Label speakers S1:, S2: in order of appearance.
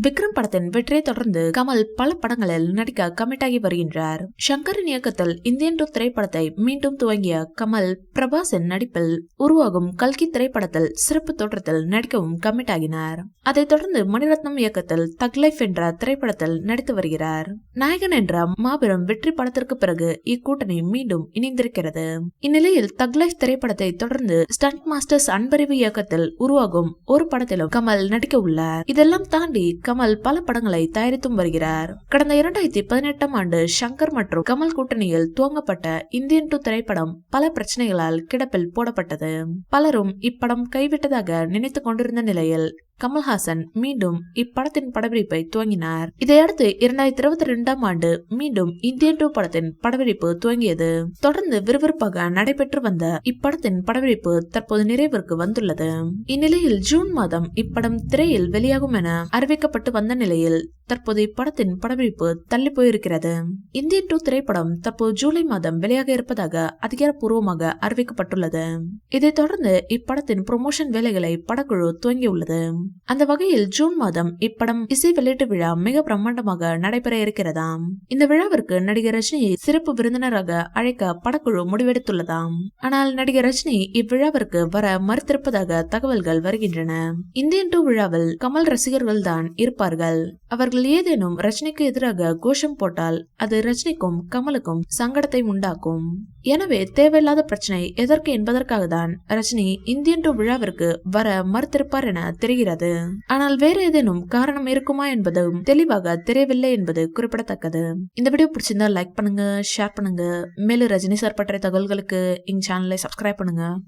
S1: விக்ரம் படத்தின் வெற்றியை தொடர்ந்து கமல் பல படங்களில் நடிக்க கமிட் ஆகி வருகின்றார். ஷங்கரின் இயக்கத்தில் இந்தியன் 2 திரைப்படத்தை மீண்டும் துவங்கிய கமல் பிரபாஸின் நடிப்பில் உருவாகும் கல்கி திரைப்படத்தில் சிறப்பு தோற்றத்தில் நடிக்கவும் கமிட் ஆகினார். அதைத் தொடர்ந்து மணிரத்னம் இயக்கத்தில் தக் லைஃப் என்ற திரைப்படத்தில் நடித்து வருகிறார். நாயகன் என்ற மாபெரும் வெற்றி படத்திற்கு பிறகு இக்கூட்டணி மீண்டும் இணைந்திருக்கிறது. இந்நிலையில் தக் லைஃப் திரைப்படத்தை தொடர்ந்து ஸ்டண்ட் மாஸ்டர்ஸ் அன்பறிவு இயக்கத்தில் உருவாகும் ஒரு படத்திலும் கமல் நடிக்க உள்ளார். இதெல்லாம் தாண்டி கமல் பல படங்களை தயாரித்தும் வருகிறார். கடந்த 2018ஆம் ஆண்டு ஷங்கர் மற்றும் கமல் கூட்டணியில் துவங்கப்பட்ட இந்தியன் 2 திரைப்படம் பல பிரச்சனைகளால் கிடப்பில் போடப்பட்டது. பலரும் இப்படம் கைவிட்டதாக நினைத்துக் கொண்டிருந்த நிலையில் கமல்ஹாசன் மீண்டும் இப்படத்தின் படப்பிடிப்பை துவங்கினார். இதையடுத்து 2022ஆம் ஆண்டு மீண்டும் இந்தியன் 2 படத்தின் படப்பிடிப்பு துவங்கியது. தொடர்ந்து விறுவிறுப்பாக நடைபெற்று வந்த இப்படத்தின் படப்பிடிப்பு தற்போது நிறைவிற்கு வந்துள்ளது. இந்நிலையில் ஜூன் மாதம் இப்படம் திரையில் வெளியாகும் என அறிவிக்கப்பட்டு வந்த நிலையில் தற்போது இப்படத்தின் படப்பிடிப்பு தள்ளி போயிருக்கிறது. இந்தியன் 2 திரைப்படம் தற்போது ஜூலை மாதம் வெளியாக இருப்பதாக அதிகாரப்பூர்வமாக அறிவிக்கப்பட்டுள்ளது. இதைத் தொடர்ந்து இப்படத்தின் ப்ரமோஷன் வேலைகளை படக்குழு துவங்கியுள்ளது. அந்த வகையில் ஜூன் மாதம் இப்படம் இசை வெளியீட்டு விழா மிக பிரம்மாண்டமாக நடைபெற இருக்கிறதாம். இந்த விழாவிற்கு நடிகர் ரஜினியை சிறப்பு விருந்தினராக அழைக்க படக்குழு முடிவெடுத்துள்ளதாம். ஆனால் நடிகர் ரஜினி இவ்விழாவிற்கு வர மறுத்திருப்பதாக தகவல்கள் வருகின்றன. இந்தியன் 2 விழாவில் கமல் ரசிகர்கள் தான் இருப்பார்கள். அவர்கள் ஏதேனும் ரஜினிக்கு எதிராக கோஷம் போட்டால் அது ரஜினிக்கும் கமலுக்கும் சங்கடத்தை உண்டாக்கும். எனவே தேவையில்லாத பிரச்சனை எதற்கு என்பதற்காக தான் ரஜினி இந்தியன் 2 விழாவிற்கு வர மறுத்திருப்பார் என தெரிகிறது. ஆனால் வேற ஏதேனும் காரணம் இருக்குமா என்பதும் தெளிவாக தெரியவில்லை என்பது குறிப்பிடத்தக்கது. இந்த வீடியோ பிடிச்சிருந்தா லைக் பண்ணுங்க, ஷேர் பண்ணுங்க. மேலும் ரஜினி சார் பற்றிய தகவல்களுக்கு எங்க சேனலை சப்ஸ்கிரைப் பண்ணுங்க.